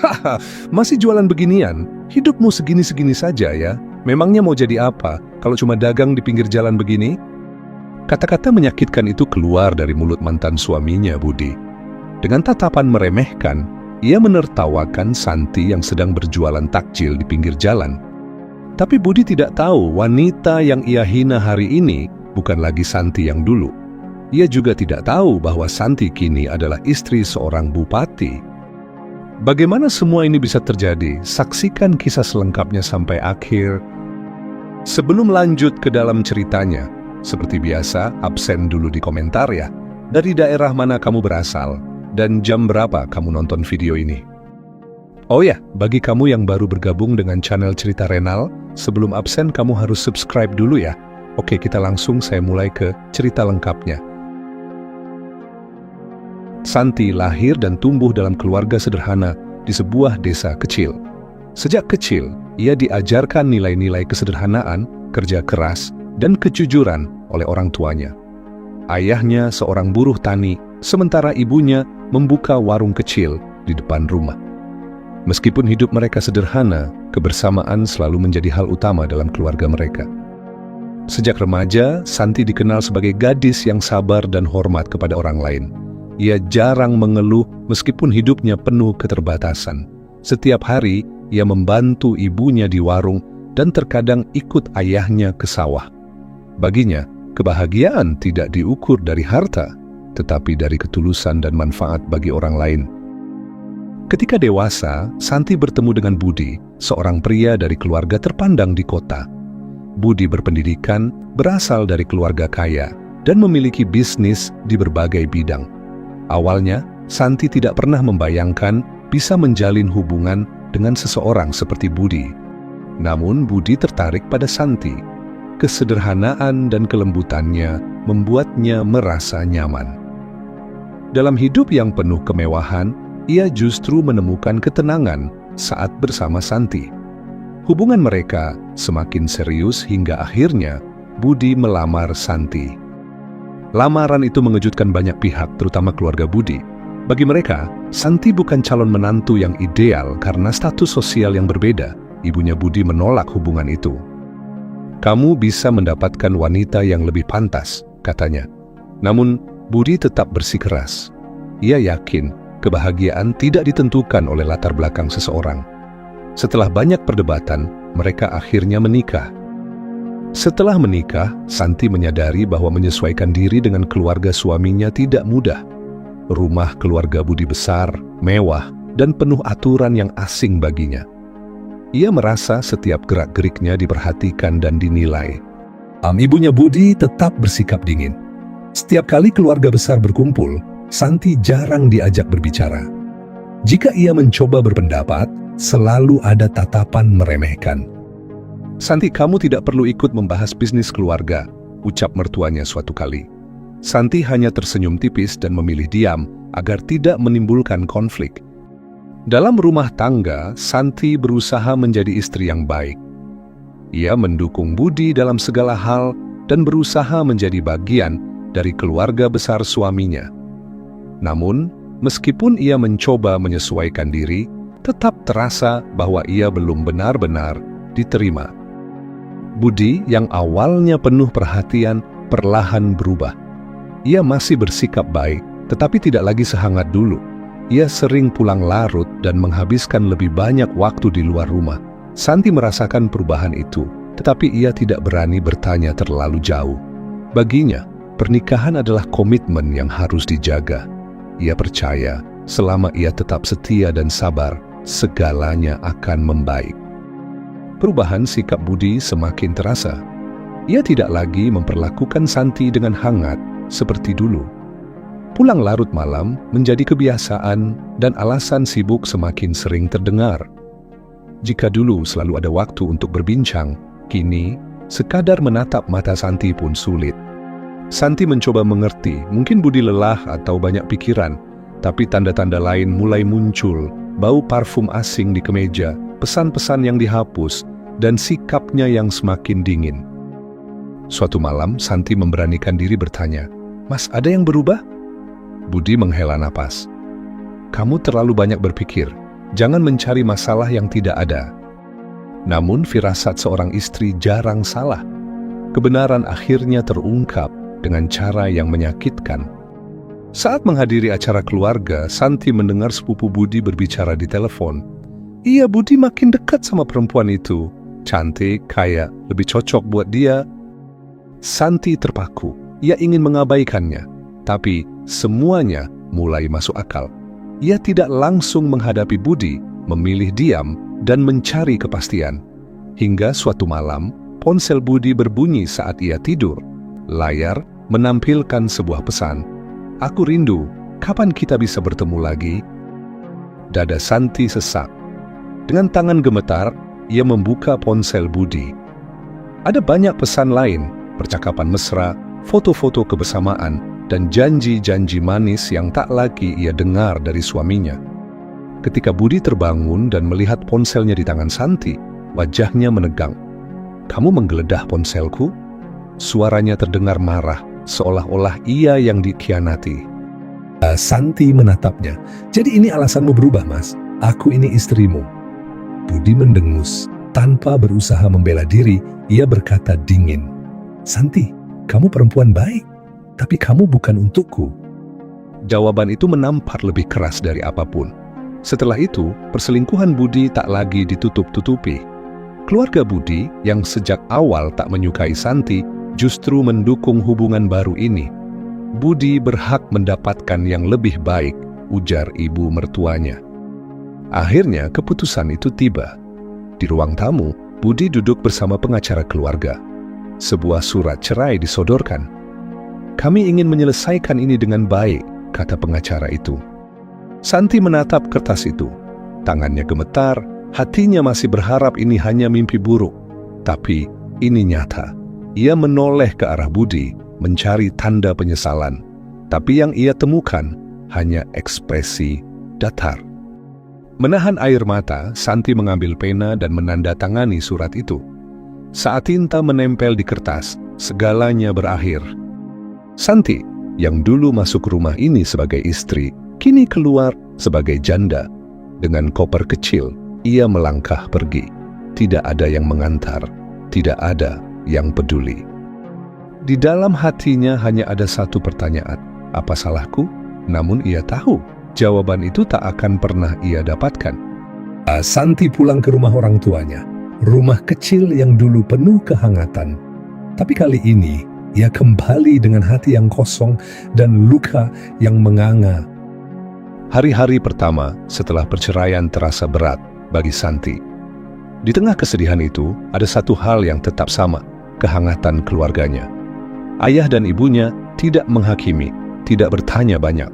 Haha, masih jualan beginian? Hidupmu segini-segini saja ya? Memangnya mau jadi apa kalau cuma dagang di pinggir jalan begini? Kata-kata menyakitkan itu keluar dari mulut mantan suaminya, Budi. Dengan tatapan meremehkan, ia menertawakan Santi yang sedang berjualan takjil di pinggir jalan. Tapi Budi tidak tahu wanita yang ia hina hari ini bukan lagi Santi yang dulu. Ia juga tidak tahu bahwa Santi kini adalah istri seorang bupati. Bagaimana semua ini bisa terjadi? Saksikan kisah selengkapnya sampai akhir. Sebelum lanjut ke dalam ceritanya, seperti biasa, absen dulu di komentar ya. Dari daerah mana kamu berasal? Dan jam berapa kamu nonton video ini? Oh ya, bagi kamu yang baru bergabung dengan channel Cerita Renal, sebelum absen kamu harus subscribe dulu ya. Oke, kita langsung saya mulai ke cerita lengkapnya. Santi lahir dan tumbuh dalam keluarga sederhana di sebuah desa kecil. Sejak kecil, ia diajarkan nilai-nilai kesederhanaan, kerja keras, dan kejujuran oleh orang tuanya. Ayahnya seorang buruh tani, sementara ibunya membuka warung kecil di depan rumah. Meskipun hidup mereka sederhana, kebersamaan selalu menjadi hal utama dalam keluarga mereka. Sejak remaja, Santi dikenal sebagai gadis yang sabar dan hormat kepada orang lain. Ia jarang mengeluh meskipun hidupnya penuh keterbatasan. Setiap hari, ia membantu ibunya di warung dan terkadang ikut ayahnya ke sawah. Baginya, kebahagiaan tidak diukur dari harta, tetapi dari ketulusan dan manfaat bagi orang lain. Ketika dewasa, Santi bertemu dengan Budi, seorang pria dari keluarga terpandang di kota. Budi berpendidikan, berasal dari keluarga kaya, dan memiliki bisnis di berbagai bidang. Awalnya, Santi tidak pernah membayangkan bisa menjalin hubungan dengan seseorang seperti Budi. Namun, Budi tertarik pada Santi. Kesederhanaan dan kelembutannya membuatnya merasa nyaman. Dalam hidup yang penuh kemewahan, ia justru menemukan ketenangan saat bersama Santi. Hubungan mereka semakin serius hingga akhirnya Budi melamar Santi. Lamaran itu mengejutkan banyak pihak, terutama keluarga Budi. Bagi mereka, Santi bukan calon menantu yang ideal karena status sosial yang berbeda. Ibunya Budi menolak hubungan itu. "Kamu bisa mendapatkan wanita yang lebih pantas," katanya. Namun, Budi tetap bersikeras. Ia yakin kebahagiaan tidak ditentukan oleh latar belakang seseorang. Setelah banyak perdebatan, mereka akhirnya menikah. Setelah menikah, Santi menyadari bahwa menyesuaikan diri dengan keluarga suaminya tidak mudah. Rumah keluarga Budi besar, mewah, dan penuh aturan yang asing baginya. Ia merasa setiap gerak-geriknya diperhatikan dan dinilai. Ibunya Budi tetap bersikap dingin. Setiap kali keluarga besar berkumpul, Santi jarang diajak berbicara. Jika ia mencoba berpendapat, selalu ada tatapan meremehkan. "Santi, kamu tidak perlu ikut membahas bisnis keluarga," ucap mertuanya suatu kali. Santi hanya tersenyum tipis dan memilih diam agar tidak menimbulkan konflik. Dalam rumah tangga, Santi berusaha menjadi istri yang baik. Ia mendukung Budi dalam segala hal dan berusaha menjadi bagian dari keluarga besar suaminya. Namun, meskipun ia mencoba menyesuaikan diri, tetap terasa bahwa ia belum benar-benar diterima. Budi yang awalnya penuh perhatian perlahan berubah. Ia masih bersikap baik, tetapi tidak lagi sehangat dulu. Ia sering pulang larut dan menghabiskan lebih banyak waktu di luar rumah. Santi merasakan perubahan itu, tetapi ia tidak berani bertanya terlalu jauh. Baginya, pernikahan adalah komitmen yang harus dijaga. Ia percaya, selama ia tetap setia dan sabar, segalanya akan membaik. Perubahan sikap Budi semakin terasa. Ia tidak lagi memperlakukan Santi dengan hangat seperti dulu. Pulang larut malam menjadi kebiasaan dan alasan sibuk semakin sering terdengar. Jika dulu selalu ada waktu untuk berbincang, kini sekadar menatap mata Santi pun sulit. Santi mencoba mengerti, mungkin Budi lelah atau banyak pikiran, tapi tanda-tanda lain mulai muncul, bau parfum asing di kemeja, pesan-pesan yang dihapus, dan sikapnya yang semakin dingin. Suatu malam, Santi memberanikan diri bertanya, "Mas, ada yang berubah?" Budi menghela napas. "Kamu terlalu banyak berpikir. Jangan mencari masalah yang tidak ada. Namun firasat seorang istri jarang salah. Kebenaran akhirnya terungkap dengan cara yang menyakitkan. Saat menghadiri acara keluarga, Santi mendengar sepupu Budi berbicara di telepon. Iya, Budi makin dekat sama perempuan itu. Cantik, kaya, lebih cocok buat dia. Santi terpaku. Ia ingin mengabaikannya. Tapi semuanya mulai masuk akal. Ia tidak langsung menghadapi Budi, memilih diam dan mencari kepastian. Hingga suatu malam, ponsel Budi berbunyi saat ia tidur. Layar menampilkan sebuah pesan. Aku rindu, kapan kita bisa bertemu lagi? Dada Santi sesak. Dengan tangan gemetar, ia membuka ponsel Budi. Ada banyak pesan lain, percakapan mesra, foto-foto kebersamaan, dan janji-janji manis yang tak lagi ia dengar dari suaminya. Ketika Budi terbangun dan melihat ponselnya di tangan Santi, wajahnya menegang. Kamu menggeledah ponselku? Suaranya terdengar marah, seolah-olah ia yang dikhianati. Santi menatapnya. Jadi ini alasanmu berubah, Mas? Aku ini istrimu. Budi mendengus. Tanpa berusaha membela diri, ia berkata dingin. Santi, kamu perempuan baik. Tapi kamu bukan untukku. Jawaban itu menampar lebih keras dari apapun. Setelah itu, perselingkuhan Budi tak lagi ditutup-tutupi. Keluarga Budi yang sejak awal tak menyukai Santi justru mendukung hubungan baru ini. Budi berhak mendapatkan yang lebih baik, ujar ibu mertuanya. Akhirnya keputusan itu tiba. Di ruang tamu, Budi duduk bersama pengacara keluarga. Sebuah surat cerai disodorkan. Kami ingin menyelesaikan ini dengan baik, kata pengacara itu. Santi menatap kertas itu. Tangannya gemetar, hatinya masih berharap ini hanya mimpi buruk. Tapi ini nyata. Ia menoleh ke arah Budi, mencari tanda penyesalan. Tapi yang ia temukan hanya ekspresi datar. Menahan air mata, Santi mengambil pena dan menandatangani surat itu. Saat tinta menempel di kertas, segalanya berakhir. Santi, yang dulu masuk rumah ini sebagai istri, kini keluar sebagai janda. Dengan koper kecil, ia melangkah pergi. Tidak ada yang mengantar, tidak ada yang peduli. Di dalam hatinya hanya ada satu pertanyaan, apa salahku? Namun ia tahu, jawaban itu tak akan pernah ia dapatkan. Santi pulang ke rumah orang tuanya, rumah kecil yang dulu penuh kehangatan. Tapi kali ini, ia kembali dengan hati yang kosong dan luka yang menganga. Hari-hari pertama setelah perceraian terasa berat bagi Santi. Di tengah kesedihan itu, ada satu hal yang tetap sama, kehangatan keluarganya. Ayah dan ibunya tidak menghakimi, tidak bertanya banyak.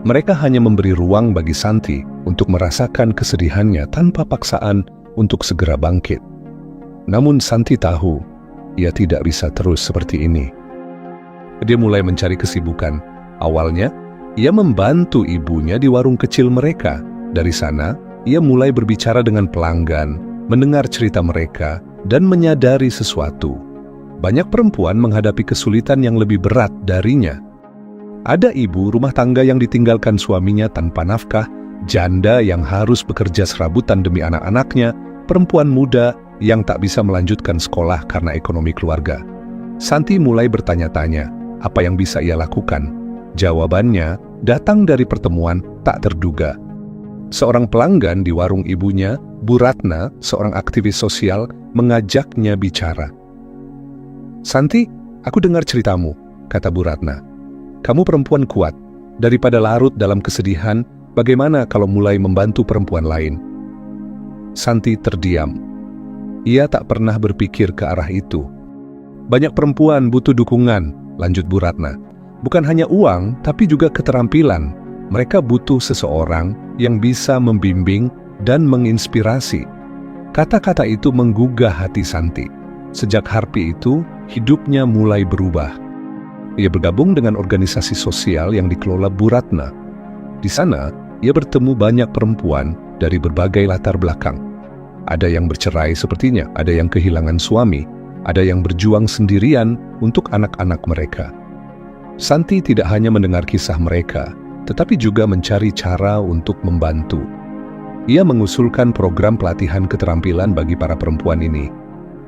Mereka hanya memberi ruang bagi Santi untuk merasakan kesedihannya tanpa paksaan untuk segera bangkit. Namun Santi tahu, ia tidak bisa terus seperti ini. Dia mulai mencari kesibukan. Awalnya, ia membantu ibunya di warung kecil mereka. Dari sana, ia mulai berbicara dengan pelanggan, mendengar cerita mereka, dan menyadari sesuatu. Banyak perempuan menghadapi kesulitan yang lebih berat darinya. Ada ibu rumah tangga yang ditinggalkan suaminya tanpa nafkah, janda yang harus bekerja serabutan demi anak-anaknya, perempuan muda yang tak bisa melanjutkan sekolah karena ekonomi keluarga. Santi mulai bertanya-tanya, apa yang bisa ia lakukan? Jawabannya datang dari pertemuan tak terduga. Seorang pelanggan di warung ibunya, Bu Ratna, seorang aktivis sosial, mengajaknya bicara. Santi, aku dengar ceritamu, kata Bu Ratna. Kamu perempuan kuat. Daripada larut dalam kesedihan, bagaimana kalau mulai membantu perempuan lain? Santi terdiam. Ia tak pernah berpikir ke arah itu. Banyak perempuan butuh dukungan, lanjut Bu Ratna. Bukan hanya uang, tapi juga keterampilan. Mereka butuh seseorang yang bisa membimbing dan menginspirasi. Kata-kata itu menggugah hati Santi. Sejak hari itu, hidupnya mulai berubah. Ia bergabung dengan organisasi sosial yang dikelola Bu Ratna. Di sana, ia bertemu banyak perempuan dari berbagai latar belakang. Ada yang bercerai sepertinya, ada yang kehilangan suami, ada yang berjuang sendirian untuk anak-anak mereka. Santi tidak hanya mendengar kisah mereka, tetapi juga mencari cara untuk membantu. Ia mengusulkan program pelatihan keterampilan bagi para perempuan ini,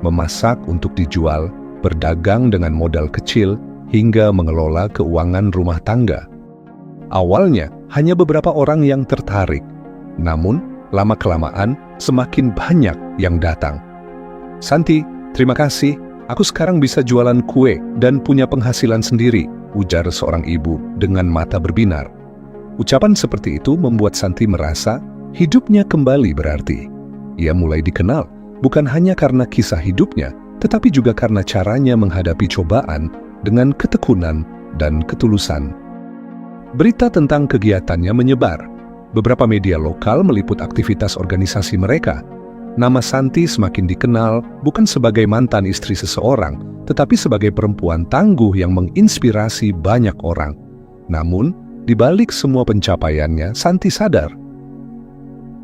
memasak untuk dijual, berdagang dengan modal kecil, hingga mengelola keuangan rumah tangga. Awalnya, hanya beberapa orang yang tertarik, namun lama-kelamaan semakin banyak yang datang. "Santi, terima kasih, aku sekarang bisa jualan kue dan punya penghasilan sendiri," ujar seorang ibu dengan mata berbinar. Ucapan seperti itu membuat Santi merasa hidupnya kembali berarti. Ia mulai dikenal, bukan hanya karena kisah hidupnya, tetapi juga karena caranya menghadapi cobaan dengan ketekunan dan ketulusan. Berita tentang kegiatannya menyebar. Beberapa media lokal meliput aktivitas organisasi mereka. Nama Santi semakin dikenal bukan sebagai mantan istri seseorang, tetapi sebagai perempuan tangguh yang menginspirasi banyak orang. Namun, di balik semua pencapaiannya, Santi sadar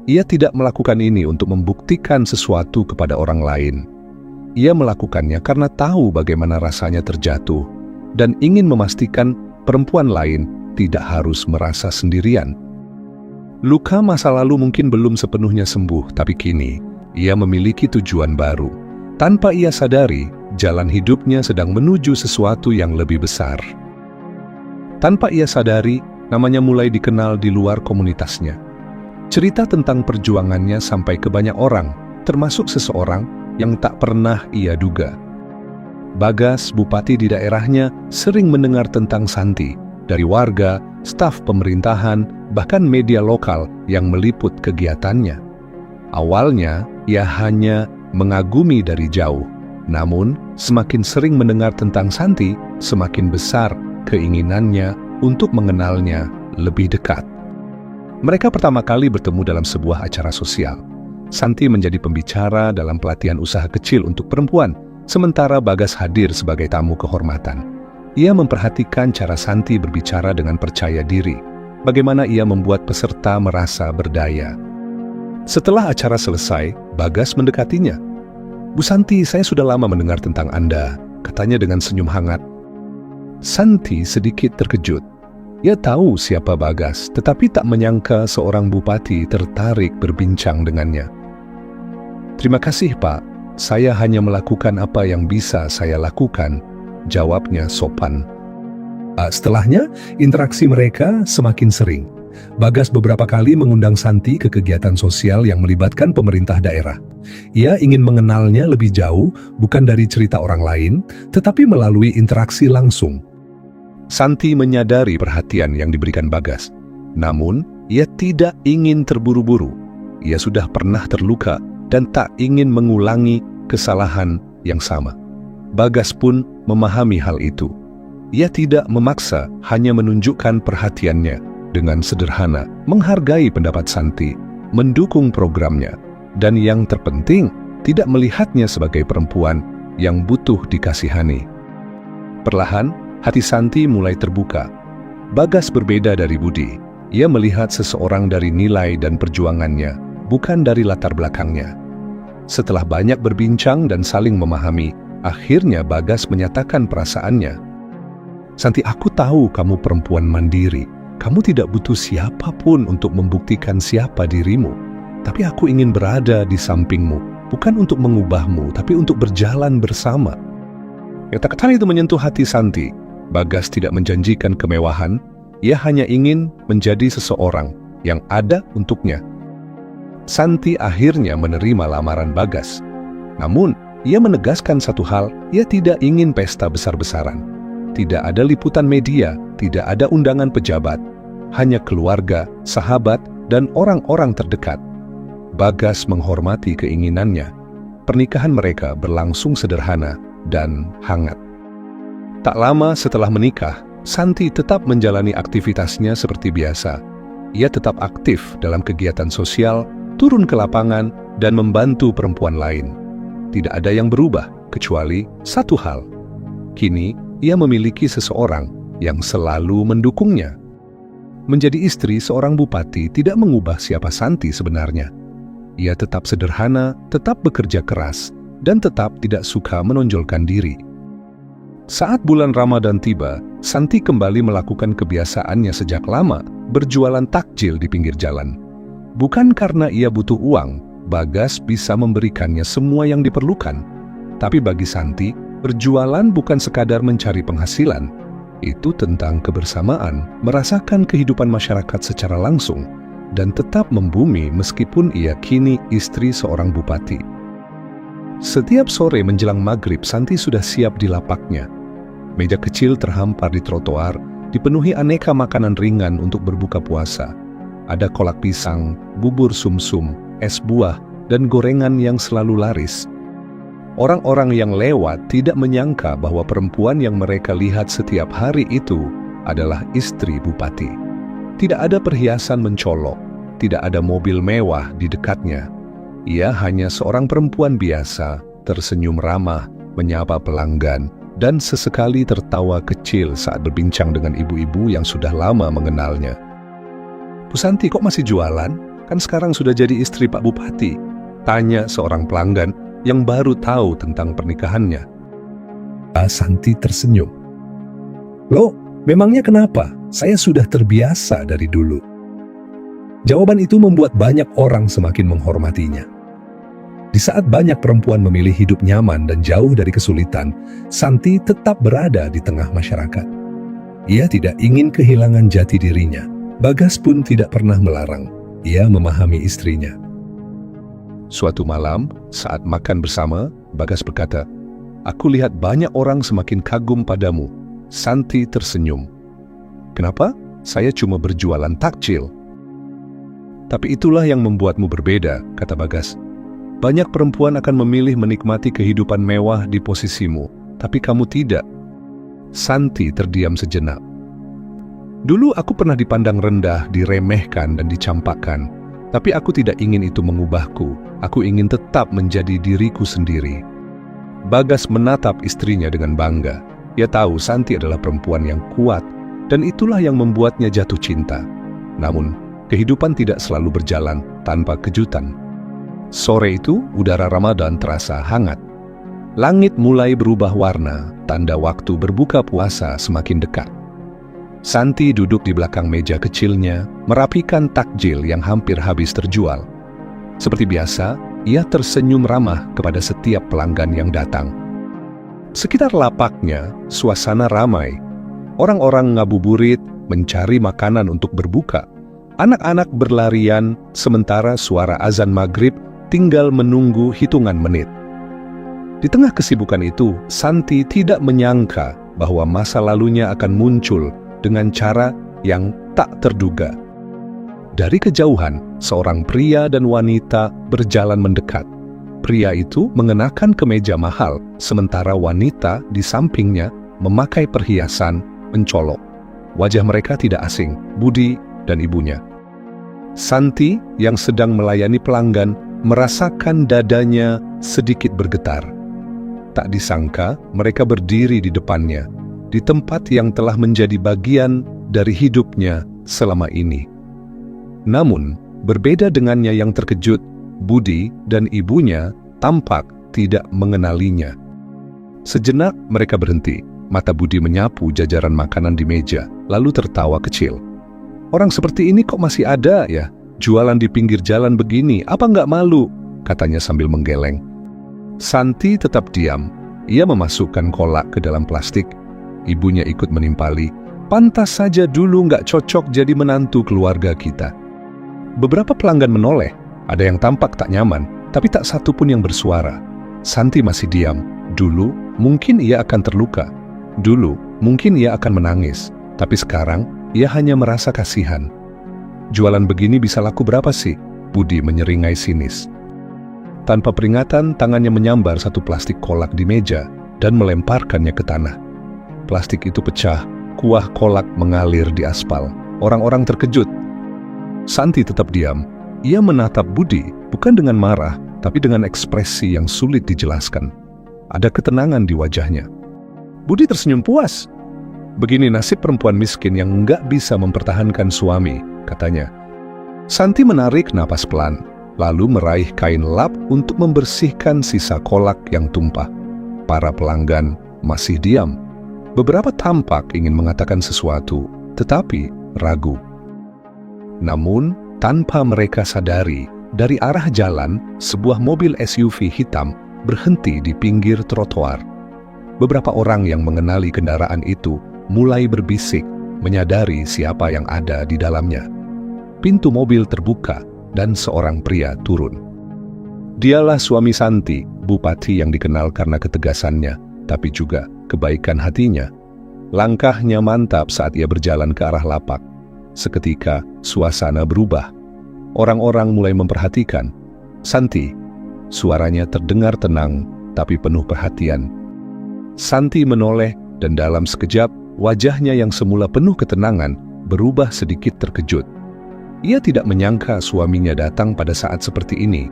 ia tidak melakukan ini untuk membuktikan sesuatu kepada orang lain. Ia melakukannya karena tahu bagaimana rasanya terjatuh dan ingin memastikan perempuan lain tidak harus merasa sendirian. Luka masa lalu mungkin belum sepenuhnya sembuh, tapi kini ia memiliki tujuan baru. Tanpa ia sadari, jalan hidupnya sedang menuju sesuatu yang lebih besar. Tanpa ia sadari, namanya mulai dikenal di luar komunitasnya. Cerita tentang perjuangannya sampai ke banyak orang, termasuk seseorang yang tak pernah ia duga. Bagas, bupati di daerahnya, sering mendengar tentang Santi dari warga, staf pemerintahan, bahkan media lokal yang meliput kegiatannya. Awalnya, ia hanya mengagumi dari jauh. Namun, semakin sering mendengar tentang Santi, semakin besar keinginannya untuk mengenalnya lebih dekat. Mereka pertama kali bertemu dalam sebuah acara sosial. Santi menjadi pembicara dalam pelatihan usaha kecil untuk perempuan, sementara Bagas hadir sebagai tamu kehormatan. Ia memperhatikan cara Santi berbicara dengan percaya diri, bagaimana ia membuat peserta merasa berdaya. Setelah acara selesai, Bagas mendekatinya. "Bu Santi, saya sudah lama mendengar tentang Anda," katanya dengan senyum hangat. Santi sedikit terkejut. Ia tahu siapa Bagas, tetapi tak menyangka seorang bupati tertarik berbincang dengannya. "Terima kasih, Pak. Saya hanya melakukan apa yang bisa saya lakukan," jawabnya sopan. Setelahnya, interaksi mereka semakin sering. Bagas beberapa kali mengundang Santi ke kegiatan sosial yang melibatkan pemerintah daerah. Ia ingin mengenalnya lebih jauh, bukan dari cerita orang lain, tetapi melalui interaksi langsung. Santi menyadari perhatian yang diberikan Bagas. Namun, ia tidak ingin terburu-buru. Ia sudah pernah terluka dan tak ingin mengulangi kesalahan yang sama. Bagas pun memahami hal itu. Ia tidak memaksa, hanya menunjukkan perhatiannya dengan sederhana, menghargai pendapat Santi, mendukung programnya, dan yang terpenting, tidak melihatnya sebagai perempuan yang butuh dikasihani. Perlahan, hati Santi mulai terbuka. Bagas berbeda dari Budi. Ia melihat seseorang dari nilai dan perjuangannya, bukan dari latar belakangnya. Setelah banyak berbincang dan saling memahami, akhirnya Bagas menyatakan perasaannya. "Santi, aku tahu kamu perempuan mandiri. Kamu tidak butuh siapapun untuk membuktikan siapa dirimu. Tapi aku ingin berada di sampingmu, bukan untuk mengubahmu, tapi untuk berjalan bersama." Kata-kata itu menyentuh hati Santi. Bagas tidak menjanjikan kemewahan, ia hanya ingin menjadi seseorang yang ada untuknya. Santi akhirnya menerima lamaran Bagas. Namun, ia menegaskan satu hal, ia tidak ingin pesta besar-besaran. Tidak ada liputan media, tidak ada undangan pejabat, hanya keluarga, sahabat, dan orang-orang terdekat. Bagas menghormati keinginannya. Pernikahan mereka berlangsung sederhana dan hangat. Tak lama setelah menikah, Santi tetap menjalani aktivitasnya seperti biasa. Ia tetap aktif dalam kegiatan sosial, turun ke lapangan, dan membantu perempuan lain. Tidak ada yang berubah, kecuali satu hal. Kini, ia memiliki seseorang yang selalu mendukungnya. Menjadi istri seorang bupati tidak mengubah siapa Santi sebenarnya. Ia tetap sederhana, tetap bekerja keras, dan tetap tidak suka menonjolkan diri. Saat bulan Ramadan tiba, Santi kembali melakukan kebiasaannya sejak lama, berjualan takjil di pinggir jalan. Bukan karena ia butuh uang, Bagas bisa memberikannya semua yang diperlukan. Tapi bagi Santi, berjualan bukan sekadar mencari penghasilan. Itu tentang kebersamaan, merasakan kehidupan masyarakat secara langsung, dan tetap membumi meskipun ia kini istri seorang bupati. Setiap sore menjelang maghrib, Santi sudah siap di lapaknya. Meja kecil terhampar di trotoar, dipenuhi aneka makanan ringan untuk berbuka puasa. Ada kolak pisang, bubur sumsum, es buah, dan gorengan yang selalu laris. Orang-orang yang lewat tidak menyangka bahwa perempuan yang mereka lihat setiap hari itu adalah istri bupati. Tidak ada perhiasan mencolok, tidak ada mobil mewah di dekatnya. Ia hanya seorang perempuan biasa, tersenyum ramah, menyapa pelanggan, dan sesekali tertawa kecil saat berbincang dengan ibu-ibu yang sudah lama mengenalnya. "Bu Santi, kok masih jualan? Kan sekarang sudah jadi istri Pak Bupati," tanya seorang pelanggan yang baru tahu tentang pernikahannya. Santi tersenyum. "Loh, memangnya kenapa? Saya sudah terbiasa dari dulu." Jawaban itu membuat banyak orang semakin menghormatinya. Di saat banyak perempuan memilih hidup nyaman dan jauh dari kesulitan, Santi tetap berada di tengah masyarakat. Ia tidak ingin kehilangan jati dirinya. Bagas pun tidak pernah melarang. Ia memahami istrinya. Suatu malam, saat makan bersama, Bagas berkata, "Aku lihat banyak orang semakin kagum padamu." Santi tersenyum. "Kenapa? Saya cuma berjualan takjil." "Tapi itulah yang membuatmu berbeda," kata Bagas. "Banyak perempuan akan memilih menikmati kehidupan mewah di posisimu, tapi kamu tidak." Santi terdiam sejenak. "Dulu aku pernah dipandang rendah, diremehkan dan dicampakkan. Tapi aku tidak ingin itu mengubahku. Aku ingin tetap menjadi diriku sendiri." Bagas menatap istrinya dengan bangga. Ia tahu Santi adalah perempuan yang kuat, dan itulah yang membuatnya jatuh cinta. Namun, kehidupan tidak selalu berjalan tanpa kejutan. Sore itu, udara Ramadan terasa hangat. Langit mulai berubah warna, tanda waktu berbuka puasa semakin dekat. Santi duduk di belakang meja kecilnya, merapikan takjil yang hampir habis terjual. Seperti biasa, ia tersenyum ramah kepada setiap pelanggan yang datang. Sekitar lapaknya, suasana ramai. Orang-orang ngabuburit, mencari makanan untuk berbuka. Anak-anak berlarian, sementara suara azan maghrib tinggal menunggu hitungan menit. Di tengah kesibukan itu, Santi tidak menyangka bahwa masa lalunya akan muncul dengan cara yang tak terduga. Dari kejauhan, seorang pria dan wanita berjalan mendekat. Pria itu mengenakan kemeja mahal, sementara wanita di sampingnya memakai perhiasan mencolok. Wajah mereka tidak asing, Budi dan ibunya. Santi yang sedang melayani pelanggan merasakan dadanya sedikit bergetar. Tak disangka mereka berdiri di depannya, di tempat yang telah menjadi bagian dari hidupnya selama ini. Namun, berbeda dengannya yang terkejut, Budi dan ibunya tampak tidak mengenalinya. Sejenak mereka berhenti. Mata Budi menyapu jajaran makanan di meja, lalu tertawa kecil. "Orang seperti ini kok masih ada ya? Jualan di pinggir jalan begini, apa nggak malu?" katanya sambil menggeleng. Santi tetap diam. Ia memasukkan kolak ke dalam plastik. Ibunya ikut menimpali. "Pantas saja dulu nggak cocok jadi menantu keluarga kita." Beberapa pelanggan menoleh. Ada yang tampak tak nyaman, tapi tak satu pun yang bersuara. Santi masih diam. Dulu mungkin ia akan terluka. Dulu mungkin ia akan menangis. Tapi sekarang ia hanya merasa kasihan. "Jualan begini bisa laku berapa sih?" Budi menyeringai sinis. Tanpa peringatan, tangannya menyambar satu plastik kolak di meja dan melemparkannya ke tanah. Plastik itu pecah, kuah kolak mengalir di aspal. Orang-orang terkejut. Santi tetap diam. Ia menatap Budi, bukan dengan marah, tapi dengan ekspresi yang sulit dijelaskan. Ada ketenangan di wajahnya. Budi tersenyum puas. "Begini nasib perempuan miskin yang nggak bisa mempertahankan suami," katanya. Santi menarik napas pelan, lalu meraih kain lap untuk membersihkan sisa kolak yang tumpah. Para pelanggan masih diam. Beberapa tampak ingin mengatakan sesuatu, tetapi ragu. Namun, Tanpa mereka sadari, dari arah jalan, sebuah mobil SUV hitam berhenti di pinggir trotoar. Beberapa orang yang mengenali kendaraan itu mulai berbisik, menyadari siapa yang ada di dalamnya. Pintu mobil terbuka dan seorang pria turun. Dialah suami Santi, bupati yang dikenal karena ketegasannya, tapi juga kebaikan hatinya. Langkahnya mantap saat ia berjalan ke arah lapak. Seketika, suasana berubah. Orang-orang mulai memperhatikan. Santi, suaranya terdengar tenang, tapi penuh perhatian. Santi menoleh dan dalam sekejap, wajahnya yang semula penuh ketenangan berubah sedikit terkejut. Ia tidak menyangka suaminya datang pada saat seperti ini.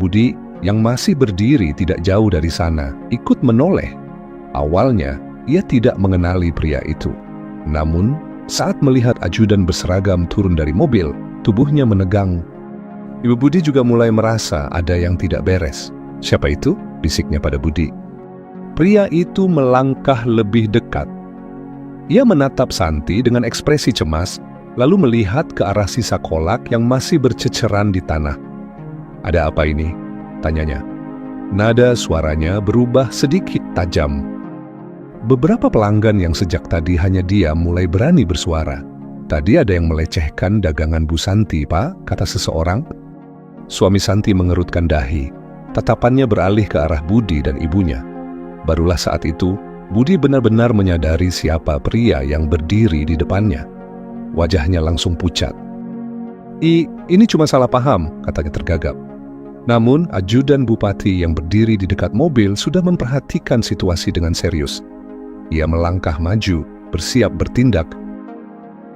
Budi, yang masih berdiri tidak jauh dari sana, ikut menoleh. Awalnya, ia tidak mengenali pria itu. Namun, saat melihat ajudan berseragam turun dari mobil, tubuhnya menegang. Ibu Budi juga mulai merasa ada yang tidak beres. "Siapa itu?" bisiknya pada Budi. Pria itu melangkah lebih dekat. Ia menatap Santi dengan ekspresi cemas, lalu melihat ke arah sisa kolak yang masih berceceran di tanah. "Ada apa ini?" tanyanya. Nada suaranya berubah sedikit tajam. Beberapa pelanggan yang sejak tadi hanya diam mulai berani bersuara. "Tadi ada yang melecehkan dagangan Bu Santi, Pak," kata seseorang. Suami Santi mengerutkan dahi. Tatapannya beralih ke arah Budi dan ibunya. Barulah saat itu, Budi benar-benar menyadari siapa pria yang berdiri di depannya. Wajahnya langsung pucat. Ini cuma salah paham," katanya tergagap. Namun, ajudan bupati yang berdiri di dekat mobil sudah memperhatikan situasi dengan serius. Ia melangkah maju, bersiap bertindak.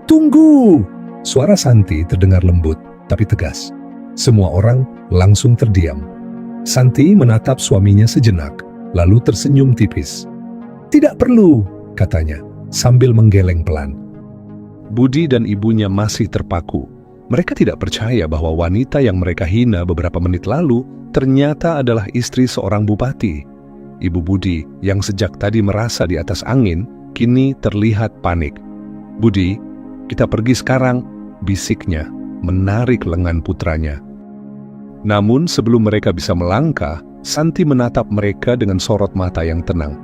"Tunggu!" Suara Santi terdengar lembut, tapi tegas. Semua orang langsung terdiam. Santi menatap suaminya sejenak, lalu tersenyum tipis. "Tidak perlu," katanya, sambil menggeleng pelan. Budi dan ibunya masih terpaku. Mereka tidak percaya bahwa wanita yang mereka hina beberapa menit lalu ternyata adalah istri seorang bupati. Ibu Budi, yang sejak tadi merasa di atas angin, kini terlihat panik. "Budi, kita pergi sekarang," bisiknya, menarik lengan putranya. Namun sebelum mereka bisa melangkah, Santi menatap mereka dengan sorot mata yang tenang.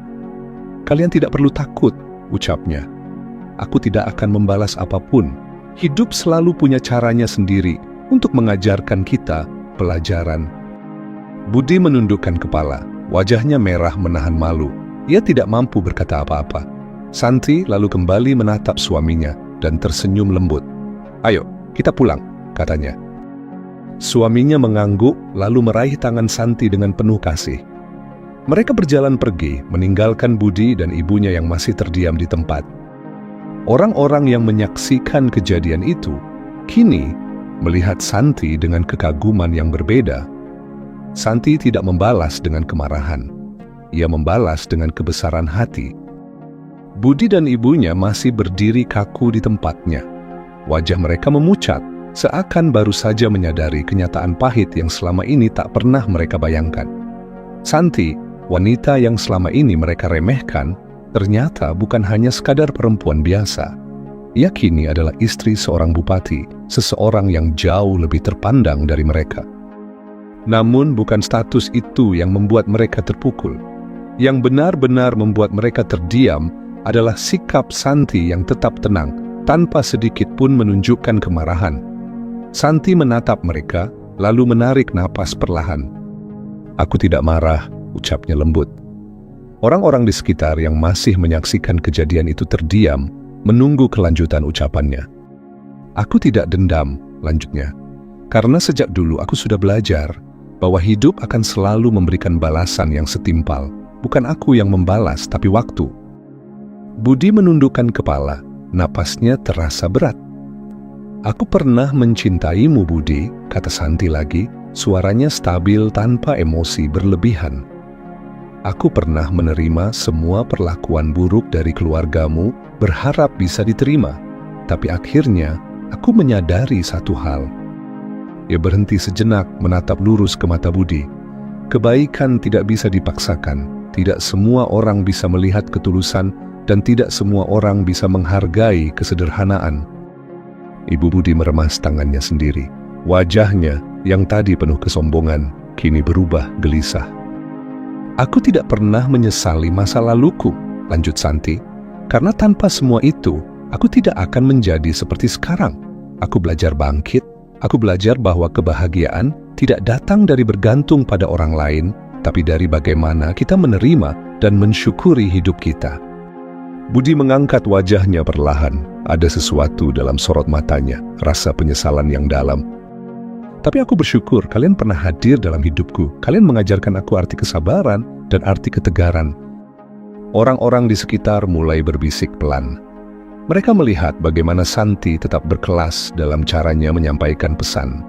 "Kalian tidak perlu takut," ucapnya. "Aku tidak akan membalas apapun. Hidup selalu punya caranya sendiri untuk mengajarkan kita pelajaran." Budi menundukkan kepala, wajahnya merah menahan malu. Ia tidak mampu berkata apa-apa. Santi lalu kembali menatap suaminya dan tersenyum lembut. "Ayo, kita pulang," katanya. Suaminya mengangguk lalu meraih tangan Santi dengan penuh kasih. Mereka berjalan pergi, meninggalkan Budi dan ibunya yang masih terdiam di tempat. Orang-orang yang menyaksikan kejadian itu kini melihat Santi dengan kekaguman yang berbeda. Santi tidak membalas dengan kemarahan. Ia membalas dengan kebesaran hati. Budi dan ibunya masih berdiri kaku di tempatnya. Wajah mereka memucat, seakan baru saja menyadari kenyataan pahit yang selama ini tak pernah mereka bayangkan. Santi, wanita yang selama ini mereka remehkan, ternyata bukan hanya sekadar perempuan biasa. Ia kini adalah istri seorang bupati, seseorang yang jauh lebih terpandang dari mereka. Namun bukan status itu yang membuat mereka terpukul. Yang benar-benar membuat mereka terdiam adalah sikap Santi yang tetap tenang, tanpa sedikit pun menunjukkan kemarahan. Santi menatap mereka, lalu menarik napas perlahan. "Aku tidak marah," ucapnya lembut. Orang-orang di sekitar yang masih menyaksikan kejadian itu terdiam, menunggu kelanjutan ucapannya. "Aku tidak dendam," lanjutnya. "Karena sejak dulu aku sudah belajar bahwa hidup akan selalu memberikan balasan yang setimpal. Bukan aku yang membalas, tapi waktu." Budi menundukkan kepala, napasnya terasa berat. "Aku pernah mencintaimu, Budi," kata Santi lagi, suaranya stabil tanpa emosi berlebihan. "Aku pernah menerima semua perlakuan buruk dari keluargamu, berharap bisa diterima. Tapi akhirnya, aku menyadari satu hal." Ia berhenti sejenak menatap lurus ke mata Budi. Kebaikan tidak bisa dipaksakan, tidak semua orang bisa melihat ketulusan, dan tidak semua orang bisa menghargai kesederhanaan. Ibu Budi meremas tangannya sendiri. Wajahnya yang tadi penuh kesombongan, kini berubah gelisah. "Aku tidak pernah menyesali masa laluku," lanjut Santi. "Karena tanpa semua itu, aku tidak akan menjadi seperti sekarang. Aku belajar bangkit, aku belajar bahwa kebahagiaan tidak datang dari bergantung pada orang lain, tapi dari bagaimana kita menerima dan mensyukuri hidup kita." Budi mengangkat wajahnya perlahan. Ada sesuatu dalam sorot matanya, rasa penyesalan yang dalam. "Tapi aku bersyukur kalian pernah hadir dalam hidupku. Kalian mengajarkan aku arti kesabaran dan arti ketegaran." Orang-orang di sekitar mulai berbisik pelan. Mereka melihat bagaimana Santi tetap berkelas dalam caranya menyampaikan pesan.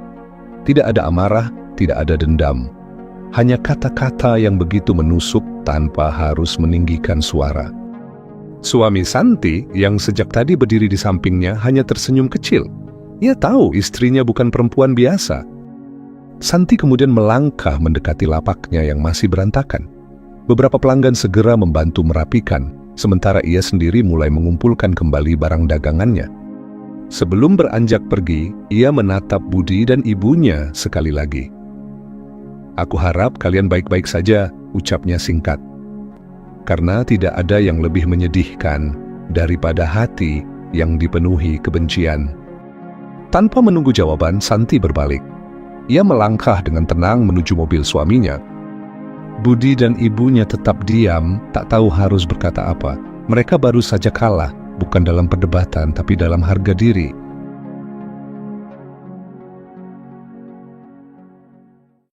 Tidak ada amarah, tidak ada dendam. Hanya kata-kata yang begitu menusuk tanpa harus meninggikan suara. Suami Santi yang sejak tadi berdiri di sampingnya hanya tersenyum kecil. Ia tahu istrinya bukan perempuan biasa. Santi kemudian melangkah mendekati lapaknya yang masih berantakan. Beberapa pelanggan segera membantu merapikan, sementara ia sendiri mulai mengumpulkan kembali barang dagangannya. Sebelum beranjak pergi, ia menatap Budi dan ibunya sekali lagi. "Aku harap kalian baik-baik saja," ucapnya singkat. Karena tidak ada yang lebih menyedihkan daripada hati yang dipenuhi kebencian. Tanpa menunggu jawaban, Santi berbalik. Ia melangkah dengan tenang menuju mobil suaminya. Budi dan ibunya tetap diam, tak tahu harus berkata apa. Mereka baru saja kalah, bukan dalam perdebatan tapi dalam harga diri.